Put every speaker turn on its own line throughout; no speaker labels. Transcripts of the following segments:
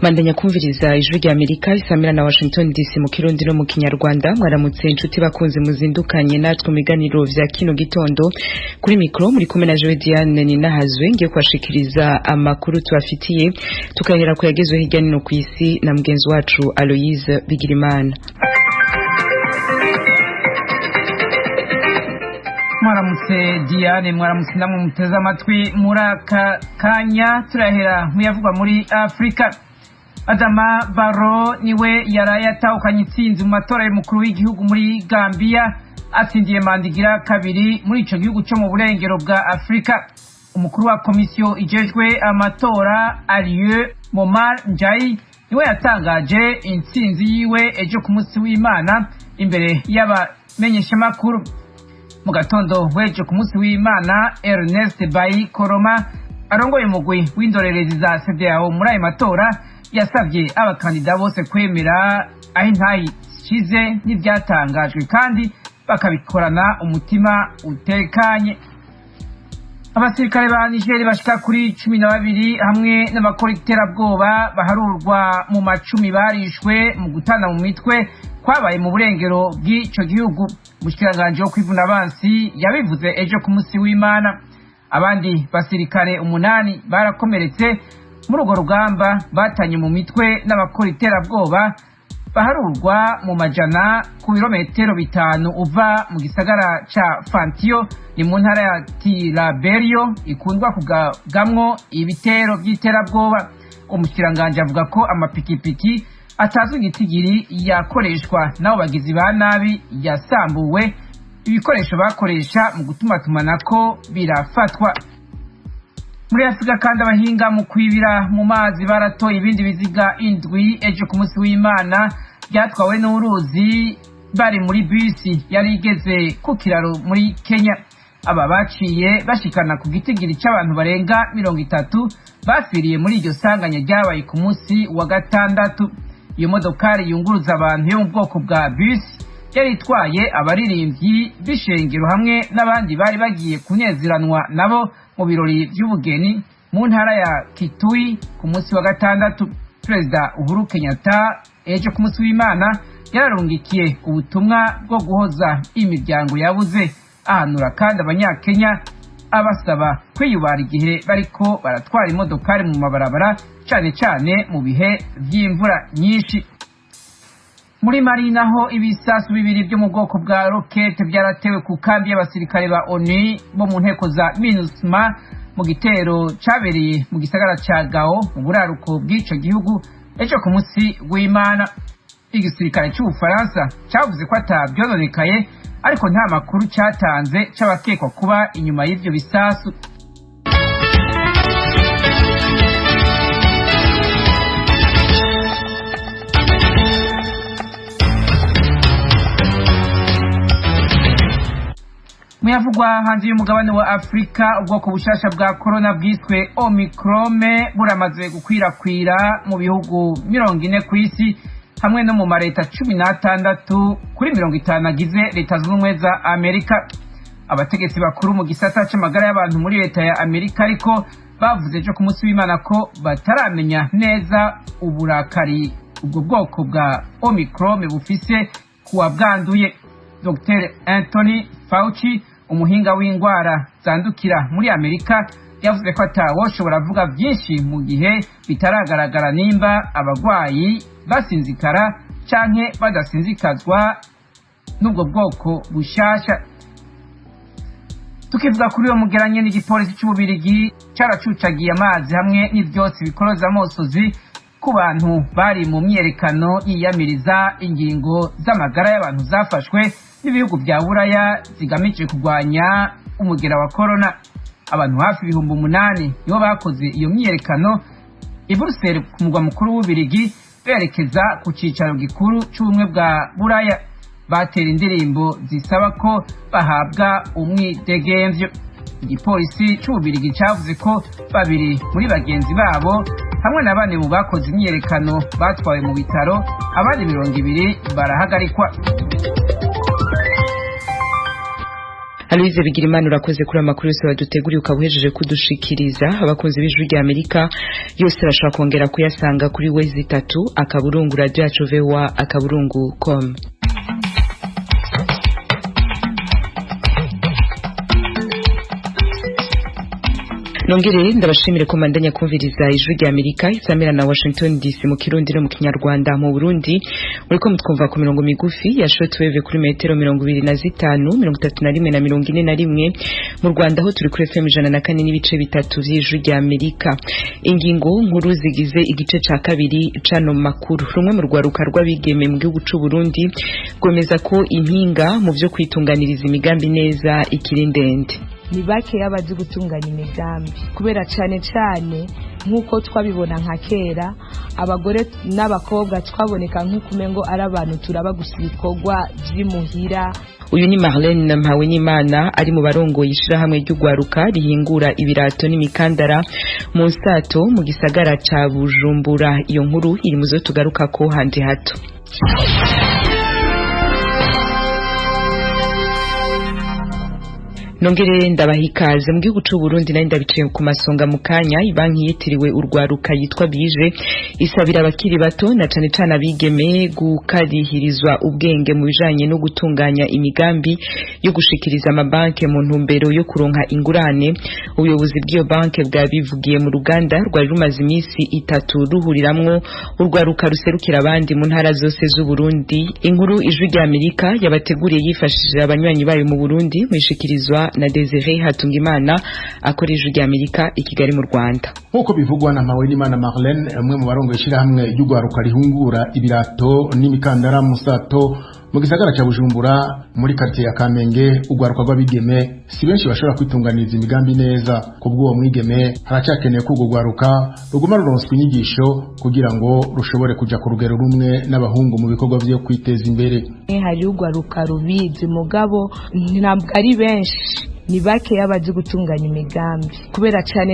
Mandanya kumviriza ijwi ry'Amerika isamira na Washington DC mu Kirundi no mu Kinyarwanda. Mwaramutse inshuti bakunze muzindukanye natwe mu biganiro vya kino gitondo. Kuri mikro muri kumwe na Joe Diane Ninahazwe ngiye kwashikiriza amakuru tubafitiye, tukahera ko yagezwe hirya no kwisi na mugenzi wacu Aloise Bigirimana.
Mwaramutse Diane, mwaramutse namwe muteze amatwi muraka kanya. Turahera muyavugwa muri Afrika. Adama Barrow niwe yaraye atahukanye intsinzi mu matora y'umukuru w'igihugu muri Gambia, atsindiye mandigira kabiri muri ico gihugu cyo mu burengero bwa Afrika. Umukuru wa komisiyo ijejwe amatora Alieu Momar Njai niwe yatangaje intsinzi yiwe ejo ku munsi w'Imana imbere y'abamenyesha makuru. Mu gatondo weje ku munsi w'Imana, Ernest Bai Koroma arongoye umugwi w'indorerezi za CEDEAO muri ayo matora yasavye abakandida bose kwemera aho intayi shize n'ivyatangajwe kandi bakabikorana umutima utekanye. Abasirikare ba Niger bashika kuri 12 hamwe n'abakora iterabwoba baharurwa mu macumi barishwe mu gutana mu mitwe kwabaye mu burengero bw'ico gihugu. Umushikiranganje wo kwivuna abansi yabivuze ejo ku munsi w'Imana. Abandi basirikare 8 barakomeretse muri urwo rugamba batanye mu mitwe n'abakora iterabwoba baharurwa mu majana ku birometero 5 uva mu gisagara ca Fantio ni mu ntara ya Tiraberio ikundwa kugamwo ibitero by'iterabwoba. Umushikiranganje avuga ko amapikipiki atazwi igitigiri yakoreshwa nabo bagizi ba nabi yasambuwe, ibikoresho bakoresha mu gutumatumanako birafatwa. Muri Afrika kandi abahinga mu kwibira mu mazi baratoye ibindi biziga indwi ejo ku munsi w'Imana byatwawe n'uruzi bari muri bisi yari igeze ku kiraro muri Kenya. Aba baciye bashikana ku gitigiri c'abantu barenga 30 bafiriye muri iryo sanganya ryabaye ku munsi wa gatandatu. Iyo modokari yunguruza abantu yo mu bwoko bwa bisi yari itwaye abaririmbyi b'ishengero hamwe n'abandi bari bagiye kunezeranwa nabo mu birori by'ubugeni mu ntara ya Kitui ku munsi wa gatandatu. Perezida Uhuru Kenyatta ejo ku munsi w'Imana yararungikiye ubutumwa bwo guhoza imiryango yabuze, ahanura kandi abanyakenya abasaba kwiyubara igihe bariko baratwara imodokari mu mabarabara cyane cyane mu bihe by'imvura nyinshi. Muri Mali naho ibisasu bibiri byo mu bwoko bwa rokete byaratewe ku kambi y'abasirikare ba ONU bo mu nteko za MINUSMA mu gitero cabereye mu gisagara ca Gao mu buraruko bw'ico gihugu ejo ku munsi w'Imana. Igisirikare cy'Ubufaransa cyavuze ko atabyononekaye ariko nta makuru cyatanze c'abakekwa kuba inyuma y'ivyo bisasu. Muyavugwa hanze y'umugabane wa Afrika, ubwoko bushasha bwa corona bwiswe Omicron buramaze gukwirakwira mu bihugu 40 kw'isi hamwe no mu mareta 16 kuri 50 agize leta z'ubumwe za Amerika. Abategetsi bakuru mu gisata c'amagara y'abantu muri leta ya Amerika ariko bavuze ejo ku munsi w'Imana ko bataramenya neza uburakari ubwo bwoko bwa Omicron bufise kuwa bwanduye. Dr. Anthony Fauci, umuhinga w'indwara zandukira muri Amerika, yavuze ko atawoshobora avuga byinshi mu gihe bitaragaragara nimba abagwayi basinzikara canke badasinzikazwa n'ubwo bwoko bushasha. Tukivuga kuri uwo mugeranye n'igipolisi c'Ububirigi caracucagiye amazi hamwe n'ivyotsi bikoroza amosozi ku bantu bari mu myerekano yiyamiriza ingingo z'amagara y'abantu zafashwe n'ibihugu bya Buraya zigamije kurwanya umugera wa corona. Abantu hafi 8,000 nibo bakoze iyo myerekano i Brussels ku mugwa mukuru w'Ububirigi berekeza ku cicaro gikuru c'ubumwe bwa Buraya. Batera indirimbo zisaba ko bahabwa umwidegemvyo. Igipolisi c'Ububirigi cavuze ko 2 muri bagenzi babo hamwe na 4 mu bakoze imyerekano batwawe mu bitaro, abandi 200 barahagarikwa.
Aloise Bigirimana urakoze kuri amakuru yose waduteguriye ukabuhejeje kudushikiriza. Abakunzi b'Ijwi ry'Amerika yose bashaka kongera kuyasanga kuri wezi 3 akaburungu radio yacu VOA akaburungu.com. Nongere ndabashimire ko mandanya kumviriza Ijwi ry'Amerika isamira na Washington DC mu Kirundi no mu Kinyarwanda. Mu Burundi uriko mutwumva ku mirongo migufi ya shortwave kuri metero 25, 31 na 41. Mu Rwanda ho turi kuri FM 104 n'ibice bitatu by'Ijwi ry'Amerika. Ingingo nkuru zigize igice ca kabiri cano makuru. Rumwe mu rwaruka rw'abigeme mu gihugu c'u Burundi gwemeza ko impinga mu byo kwitunganiriza imigambi neza ikiri ndende.
Ni bake yabazi gutunganya imigambi kubera cyane nkuko twabibona nka kera abagore n'abakobwa twaboneka nk'ukumengo ari abantu turaba gusibikorwa by'imuhira.
Uyu ni Marlene Mpawenimana ari mu barongoye ishirahamwe ry'ugwaruka rihingura ibirato n'imikandara mu Nsato mu gisagara ca Bujumbura. Iyo nkuru iri muzo tugaruka ko handi hato. Nongere ndabahikaze mu gihugu c'u Burundi nari ndabiciye ku masonga mu kanya. Ibanki yitiriwe urwaruka yitwa Bije isabira abakiri bato na cane abigeme gukarihirizwa ubwenge mu bijanye no gutunganya imigambi yo gushikiriza amabanke mu ntumbero yo kuronka ingurane. Ubuyobozi bw'iyo banke bwabivugiye mu ruganda rwari rumaze imisi 3 ruhuriramwo urwaruka ruserukira abandi mu ntara zose z'u Burundi. Inkuru Ijwi ry'Amerika yabateguriye yifashishije abanywanyi bayo mu Burundi mwishikirizwa na Desire Hatungimana akoresha ry'Amerika i Kigali mu Rwanda.
Nkuko bivugwa na Mpawenimana Marlene umwe mu barongo ishirahamwe ry'ugwaruka rihungura ibirato n'imikandara mu Nsato mu gisagara ca Bujumbura muri quartier ya Kamenge. Ugwaruka rw'abigeme si benshi bashobora kwitunganiriza imigambi neza. Kubwo uwo mwigeme haracakeneye ko ugwaruka ruguma ruronswa inyigisho kugira ngo rushobore kuja ku rugero rumwe n'abahungu mu bikorwa byo kwiteza imbere.
Hari ugwaruka rubizi mugabo ntabwo ari benshi. Ni bake yabazi gutunganya imigambi kubera cyane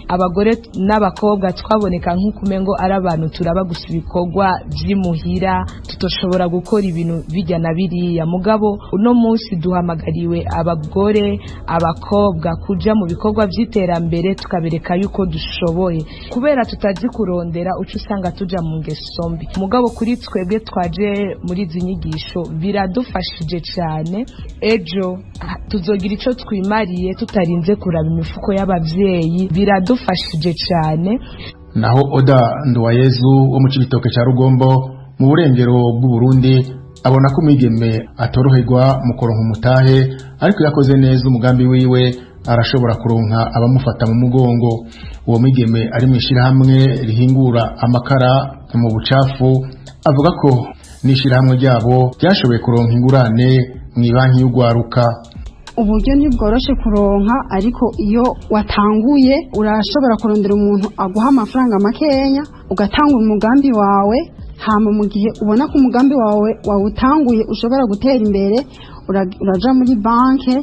abagore n'abakobwa twaboneka nk'ukumengo ari abantu turaba gusibikorwa by'imuhira tutoshobora gukora ibintu bijya na biriya. Mugabo uno munsi duhamagariwe abagore abakobwa kuja mu bikorwa by'iterambere tukabereka yuko dushoboye kubera tutazi kurondera uco usanga tuja mu ngeso mbi. Mugabo kuri twebwe twaje muri izi nyigisho biradufashije cyane. Ejo tuzogira ico twimariye tutarinze kuraba imifuko y'abavyeyi biradufashije cyane.
Naho Oda Nduwayezu wo mu Cibitoke ca Rugombo mu burengero bw'u Burundi abona ko umwigeme atoroherwa mu kuronka umutahe ariko yakoze neza umugambi wiwe arashobora kuronka abamufata mu mugongo. Uwo mwigeme ari mu ishirahamwe rihingura amakara mu bucafu avuga ko n'ishirahamwe ryabo ryashoboye kuronka ingurane mu banki y'ugwaruka.
Uburyo ntibworoshe kuronka ariko iyo watanguye urashobora kurondera umuntu aguha amafaranga makenya ugatanga umugambi wawe. Hama mu gihe ubona ko umugambi wawe wawutanguye ushobora gutera imbere uraja muri banke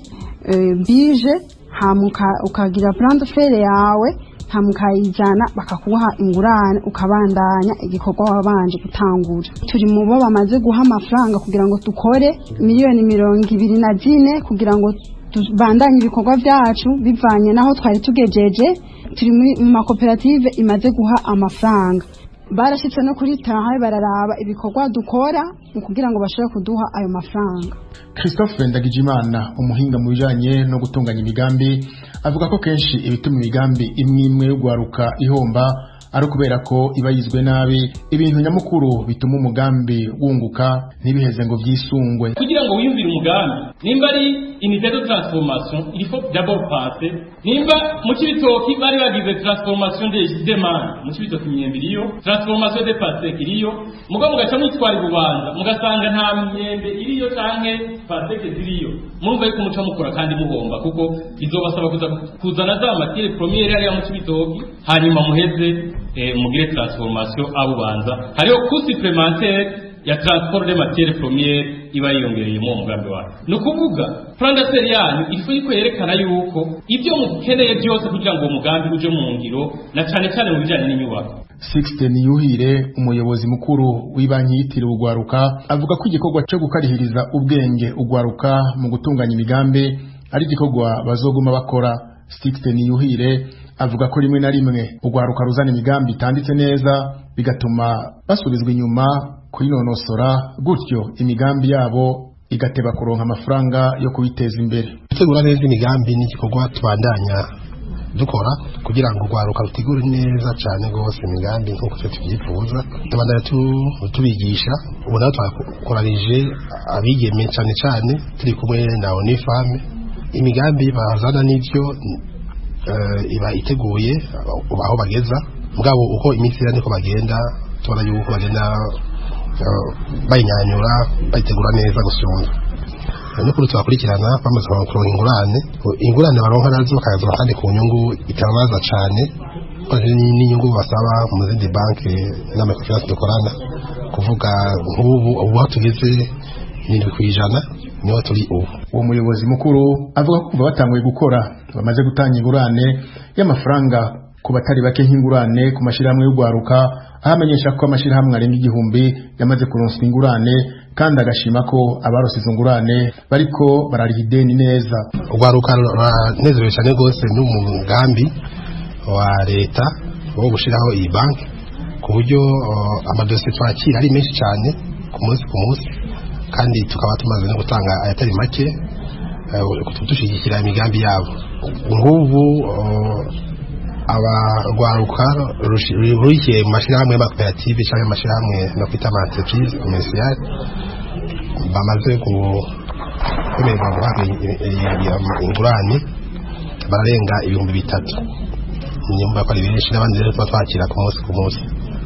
Bije hama ukagira plan de faire yawe hama ukayijana bakakuha ingurane ukabandanya igikorwa wabanje gutangura. Turi mu bo bamaze guha amafaranga kugira ngo dukore miliyoni 24 kugira ngo tubandanye ibikorwa byacu bivanye naho twari tugejeje. Turi mu makoperative imaze guha amafaranga. Barashitse no kuri tahe bararaba ibikorwa dukora kugira ngo bashobore kuduha ayo mafaranga.
Christophe Ndagijimana umuhinga mu bijanye no gutunganya imigambi avuga ko kenshi ibituma imigambi imwe y'ugwaruka ihomba ari kubera ko iba yizwe nabi. Ibintu nyamukuru bituma umugambi wunguka ntibiheze ngo vyisungwe.
Kugira ngo wiyumvire umugambi nimba ari unité de transformation il faut d'abord passer. Nimba mu Cibitoki bari bagize transformation des demandes mu Cibitoki myembe iriyo transformation des passes iriyo mugabo mugaca mwitwara Bubanza mugasanga nta myembe iriyo canke passes ziriyo murumva yuko muca mukora kandi muhomba kuko bizobasaba kuzana za matière première ari mu Cibitoki hanyuma muheze mugire transformation abubanza hariho coût supplémentaire ya transport des matières premières iba yiyongereye mu mugambi wayo. No kuvuga plan d'affaires yanyu ifu iko yerekana yuko ibyo mukeneye byose kugira ngo umugambi uje mu ngiro na cyane cyane mu bijyanye n'inyubako.
Sixten Yuhire umuyobozi mukuru w'ibanki yitiriwe ugwaruka avuga ko igikorwa cyo gukarihiriza ubwenge ugwaruka mu gutunganya imigambi ari igikorwa bazoguma bakora. Sixten Yuhire avuga ko rimwe na rimwe ugwaruka ruzana imigambi itanditse neza bigatuma basubizwa inyuma kuyinonosora, gutyo imigambi yabo igateba kuronka amafaranga yo kubiteza imbere.
Gutegura neza imigambi ni igikorwa tubandanya dukora kugira ngo ugwaruka rutegure neza cyane gose imigambi nk'uko tubyifuza. Tubandanya tubigisha, ubu naho twakorarije abigeme cyane turi kumwe na Onifame. Imigambi bazana n'ibyo iba iteguye aho bageza, mugabo uko iminsi niko bagenda tubona yuko bagenda bayinyanyura bayitegura neza gusumba. Nukuri twakurikirana bamaze kuronka ingurane baronka nazo bakaza kandi ku nyungu itabaza cyane, n'inyungu basaba mu zindi banki n'amafinance dukorana, kuvuga ubu tugeze 7% niho turi ubu.
Uwo muyobozi mukuru avuga ko kuva batanguye gukora bamaze gutanga ingurane y'amafaranga ku batari bake nk'ingurane ku mashirahamwe y'ugwaruka, ahamenyesha ko amashirahamwe arenga 1000 yamaze kuronswa ingurane, kandi agashima ko abarose izo ngurane bariko barariha ideni neza.
Ugwaruka nezerewe cyane gose n'umugambi wa leta wo gushiraho iyi banki, ku buryo amadosiye twakira ari menshi cyane ku munsi, kandi tukaba tumaze no gutanga ayatari make kutushigikira imigambi yabo. Ngubu abagwaruka rurikiye mu mashirahamwe y'amakoperative cyangwa amashirahamwe no kwita entreprise commerciale bamaze kwemererwa guhabwa ingurane bararenga 3,000. Nyuma ko ari benshi n'abandi rero twakira ku munsi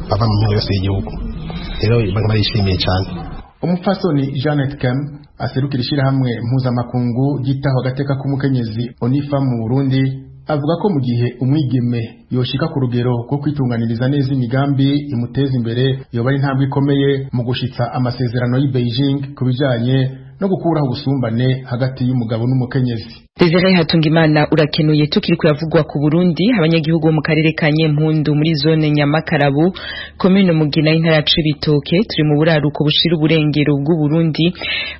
bava mu mihingo yose y'igihugu, rero barishimiye cyane.
Umupfasoni Janet Kem aserukira ishirahamwe mpuzamakungu gitaho agateka k'umukenyezi Onifa mu Burundi avuga ko mu gihe umwigeme yoshika ku rugero rwo kwitunganiriza neza imigambi imuteza imbere yoba ari intambwe ikomeye mu gushitsa amasezerano y'i Beijing kubijanye no gukuraho ubusumbane hagati y'umugabo n'umukenyezi.
Desire Hatungimana urakenuye. Tukiri kuyavugwa ku Burundi, abanyagihugu mu karere ka Nyempundu muri zone Nyamakarabu commune Mugina y'intara ya Cibitoke turi mu buraruko bushira uburengero bw'u Burundi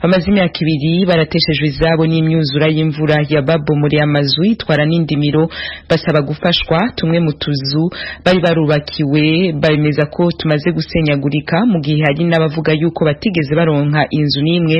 bamaze imyaka 2 barateshejwe izabo n'imyuzura y'imvura ya babo muri amazu itwara n'indimiro, basaba gufashwa. Tumwe mu tuzu bari barubakiwe bemeza ko tumaze gusenyagurika, mu gihe hari n'abavuga yuko batigeze baronka inzu n'imwe.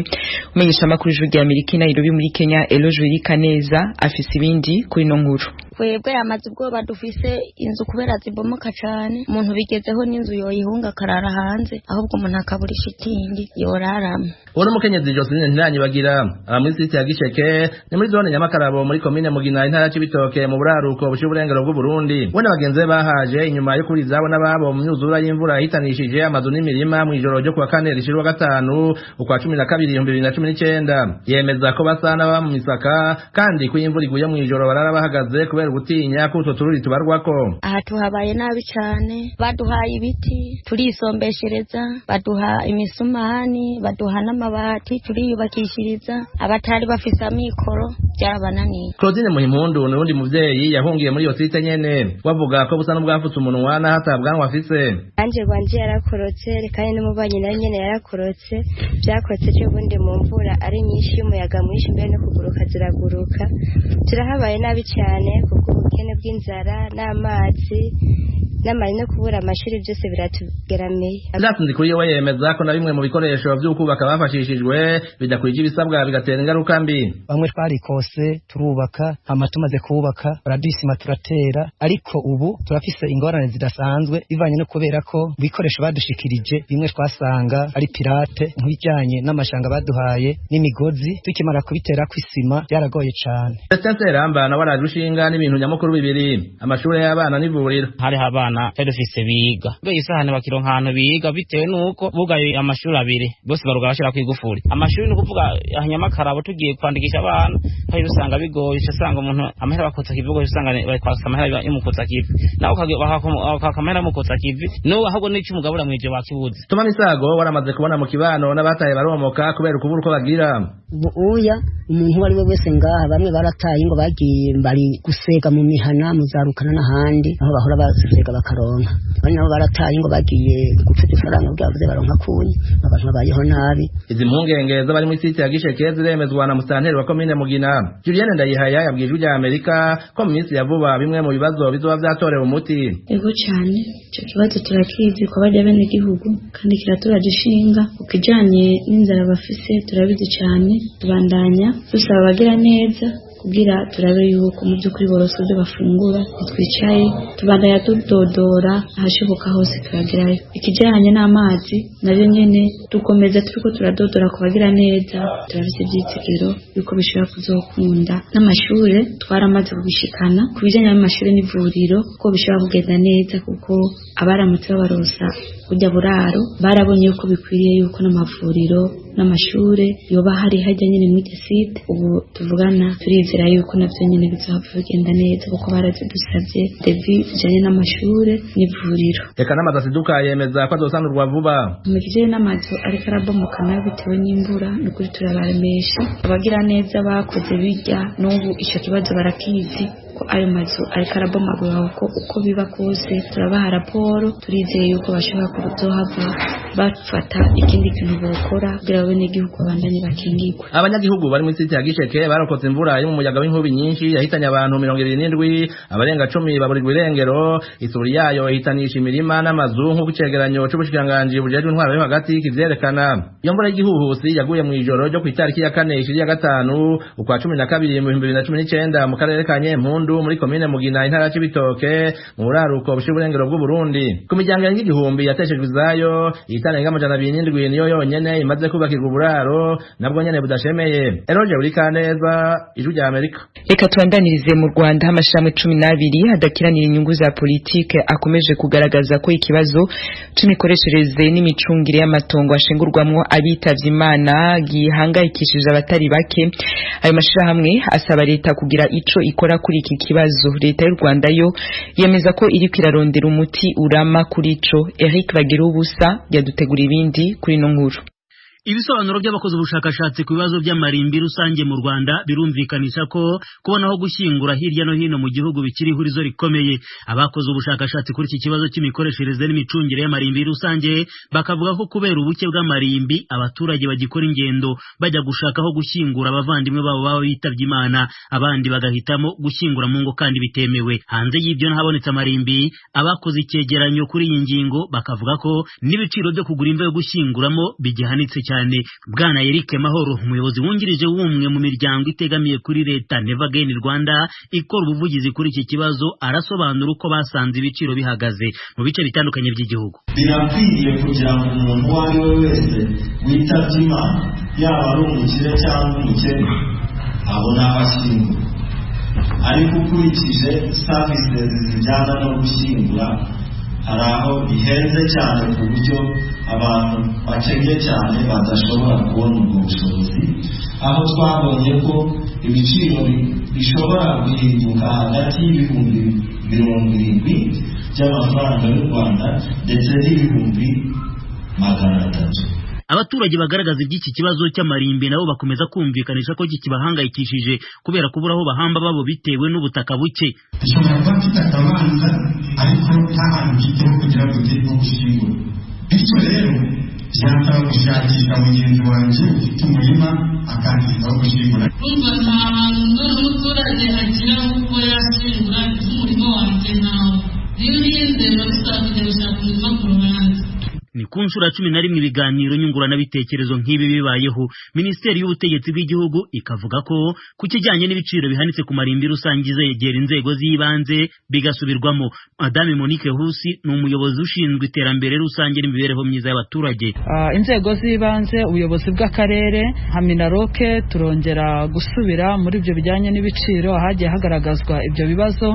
Umenyesha makuru ry'Amerika Nairobi muri Kenya Elojurika neza afise ibindi kuri no nkuru.
Twebwe amaze ubwoba dufise inzu kubera zibomoka cyane, umuntu bigezeho n'inzu yoyihunga karara hanze, ahubwo umuntu akabura shitingi yorarama.
Uri mukenyezi Joseline Ntiranyi bagira muri site ya Gisheke ni muri zone Nyamakarabu muri commune Mugina intara ya Cibitoke mu buraruko bushira uburengero bw'u Burundi. We n'abagenzi bahaje inyuma yo kuri zabo n'ababo mu myuzura y'imvura hitanishije amazu n'imirima mu ijoro ryo kuwa 4 rishirwa 5 ukwa 12 2019. Yemeza ko basana ba mu misaka kandi ko imvura iguye mu ijoro barara bahagaze kubera gutinya ko tururi tubarwako.
Aha tuhabaye nabi cyane, baduhaye ibiti turisombeshereza, baduha imisumani, baduha n'amabati turiyubakishiriza, abatari bafise amikoro byarabananiye.
Claudine Muhimpundu n'undi muvyeyi yahungiye muri yo site nyene bavuga ko busa n'ubwafutse umunwa na hatabwanwa afise.
Anje gwanje yarakorotse kandi n'umubanyi nayo nyene yarakorotse, byakorotse cyo bundi mu mvura ari nyinshi y'umuyaga mwinshi mbere no kuguruka ziraguruka. Turahabaye nabi cyane kuko ubukene bw'inzara n'amazi n'amari no kubura amashuri byose biratugeramiye.
Ndakundi kuri we yemeza ko na bimwe mu bikoresho by'ukubaka bafashishijwe bidakwije ibisabwa bigatera ingaruka mbi.
Bamwe twarikose turubaka, amatumaze kubaka baradisima turatera, ariko ubu turafise ingorane zidasanzwe bivanye no kubera ko bikoresho badushikirije bimwe twasanga ari pirate, nk'ijyanye n'amashanga baduhaye n'imigozi, tukimara kubitera kwisima byaragoye cyane.
Esther Ramba na waraje ushinga n'ibintu nyamukuru bibiri, amashuri y'abana n'ivuriro.
Hari abana abana dufise biga be isahane bakironka ahantu biga bitewe nuko bugaye amashuri abiri bose baruga bashira kwigufuri amashuri ni kuvuga ahanyamakara tugiye kwandikisha abana kandi usanga bigoye usanga umuntu amahera bakotsa kivugo usanga bakwasa amahera y'umukotsa kivi naho kakamera mukotsa kivi no ahubwo n'icyo umugabura mwije bakibuze
Tuma Misago waramaze kubona mu kibano n'abataye baromoka kubera ukubura uko bagira
uya umuntu wari we wese ngaha bamwe barataye ngo bagiye bari gusega mu mihana muzarukana n'ahandi aho bahora basega bakaronka bari nabo barataye ngo bagiye guca ifaranga bwavuze baronka kunyi abantu babayeho nabi
izi mpungenge z'abari mu site ya Gisheke ziremezwa na musanteri wa komine Mugina Julienne Ndayihaya yabwije ry'Amerika ko mu minsi ya vuba bimwe mu bibazo bizoba vyatorewe umuti
ego cyane cyo kibazo turakizi ko bajya bene gihugu kandi kiraturaje ishinga ukijanye n'inzara bafise turabizi cyane tubandanya dusaba bagira neza kugira turabe yuko mu byukuri borose byo bafungura twicaye tubandanya tudodora ahashoboka hose turagirayo ikijanye n'amazi nabyo nyene dukomeza turiko turadodora kubagira neza turabise ibyitsigiro yuko bishobora kuzokunda n'amashure twaramaze kubishikana kubijanye n'amashure n'ivuriro ko bishobora kugenda neza kuko abaramutse babarosa kujya buraro barabonye yuko bikwiriye yuko n'amavuriro n'amashure yoba hari hajya nyine muri site ubu tuvugana turizera yuko navyo nyine bizava bigenda neza kuko barazidusavye devi zijanye n'amashure n'ivuriro
reka n'amazu asiduka yemeza ko azosanurwa vuba
mu kijanye n'amazu ariko arabomoka nayo bitewe n'imvura n'ukuri turabaremesha abagira neza bakoze bijya n'ubu ico kibazo barakizi ko ayo mazu ariko arabomagura uko biba kose turabaha raporo turizeye yuko bashobora kuzohava bafata ikindi kintu bokora kugira bene igihugu bandanye bakingirwa
abanyagihugu bari mu site ya Gisheke barokotse imvura yo mu muyaga w'inkubi nyinshi yahitanye abantu 27 abarenga 10 baburirwa irengero isuri yayo ihitanisha imirima n'amazu nk'uko icegeranyo c'ubushikanganje bujejwe intwaro yo hagati kivyerekana iyo mvura y'igihuhusi yaguye mu ijoro ryo ku itariki ya 4 ishiri ya 5 ukwa 12 mu 2019 mu karere ka Nyempundu muri komine Mugina intara y'Ibitoke mu buraruko bushiburengero bw'u Burundi ku miryango y'igihumbi yateshejwe izayo itarenga amajana 27 niyo yonyene imaze kubakirwa uburaro nabwo nyene budashemeye Eroje buri kaneza ijwi rya Amerika
reka tuandanirize mu Rwanda amashami 12 hadakiranira inyungu za politike akomeje kugaragaza ko ikibazo c'imikoreshereze n'imicungire y'amatongo ashingurwamwo abitavye Imana gihangayikishije abatari bake ayo mashirahamwe asaba leta kugira ico ikora kuri iki kibazo leta y'u Rwanda yo yemeza ko iri kwirarondera umuti urama kuri ico Eric Bagirubusa yadutegura ibindi kuri no nkuru
Ibisobanuro by'abakoze ubushakashatsi ku bibazo by'amarimbi rusange mu Rwanda birumvikanisha ko kubona aho gushyingura hirya no hino mu gihugu bikiri ihurizo rikomeye abakoze ubushakashatsi kuri iki kibazo cy'imikoreshereze n'imicungire y'amarimbi rusange bakavuga ko kubera ubuke bw'amarimbi abaturage bagikora ingendo bajya gushaka aho gushyingura abavandimwe babo baba bitavye Imana abandi bagahitamo gushyingura mu ngo kandi bitemewe hanze y'ibyo ntabonetse amarimbi abakoze icyegeranyo kuri iyi ngingo bakavuga ko n'ibiciro byo kugura imva yo gushyinguramo bigihanitse cyane Bwana Eric Mahoro umuyobozi wungirije w'umwe mu miryango itegamiye kuri leta Never Again Rwanda ikora ubuvugizi kuri iki kibazo arasobanura uko basanze ibiciro bihagaze mu bice bitandukanye by'igihugu
birakwiriye kugira ngo umuntu uwo ari we wese witavye Imana yaba ari umukire cyangwa umukene abona abashyingura ariko ukurikije services zijyana no gushyingura hari aho bihenze cyane ku buryo abantu bakennye cyane badashobora kubona ubwo bushobozi aho twabonye ko ibiciro bishobora guhinduka hagati y'ibihumbi 70 by'amafaranga y'u Rwanda ndetse n'ibihumbi 300.
Abaturage bagaragaza iby'iki kibazo cy'amarimbi nabo bakomeza kumvikanisha ko kibahangayikishije kubera kubura aho bahamba babo bitewe n'ubutaka buke.
Ishobora kuba mfite akabanza ariko nta hantu mfiteho kugira ngo ugere no gushyingura. Bityo rero byasaba gushakisha mugenzi wanjye ufite umurima akandika aho gushyingura.
Urumva nta hantu n'umuturage agira kuko yashyingura umurima wanjye nawe. Iyo uhinze biba bisaba kujya gushaka umurima ku ruhande.
Ni ku nshuro 11 ibiganiro nyunguranabitekerezo nk'ibi bibayeho. Minisiteri y'ubutegetsi bw'igihugu ikavuga ko ku kijyanye n'ibiciro bihanitse ku marimbi rusange izegera inzego z'ibanze bigasubirwamo. Madame Monique Husi ni umuyobozi ushinzwe iterambere rusange n'imibereho myiza y'abaturage.
Inzego z'ibanze, ubuyobozi bw'akarere, Haminaroke turongera gusubira muri ibyo bijyanye n'ibiciro ahagiye hagaragazwa ibyo bibazo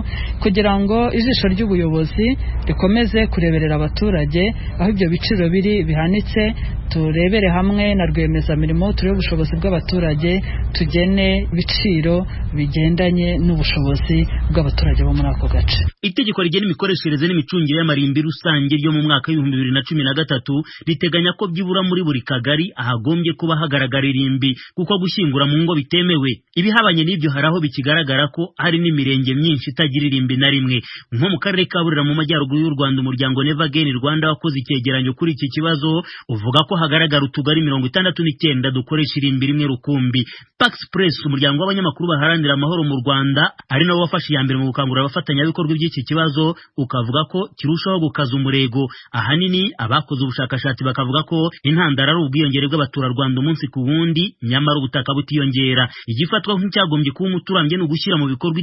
kugira ngo ijisho ry'ubuyobozi rikomeze kureberera abaturage aho ibyo biciro biri bihanitse, turebere hamwe na rwiyemezamirimo turebe ubushobozi bw'abaturage, tugene ibiciro bigendanye n'ubushobozi bw'abaturage bo muri ako gace.
Itegeko rigena imikoreshereze n'imicungire y'amarimbi rusange ryo mu mwaka w'2013 riteganya ko byibura muri buri kagari ahagombye kuba hagaragara irimbi kuko gushyingura mu ngo bitemewe. Ibihabanye n'ibyo hari aho bikigaragara ko hari n'imirenge myinshi itagira irimbi na rimwe. Nko mu karere ka Burera mu majyaruguru y'u Rwanda, umuryango Never Again Rwanda wakoze icyegeranyo kuri iki kibazo uvuga ko hagaragara utugari 69 dukoresha irimbi rimwe rukumbi. Pax Press, umuryango w'abanyamakuru baharanira amahoro mu Rwanda, ari nawo wafashe iya mbere mu gukangurira abafatanyabikorwa by'iki kibazo, ukavuga ko kirushaho gukaza umurego. Ahanini abakoze ubushakashatsi bakavuga ko intandaro ari ubwiyongere bw'abaturarwanda umunsi ku wundi, nyamara ubutaka butiyongera. Igifatwa nk'icyagombye kuba umuturambye no gushyira mu bikorwa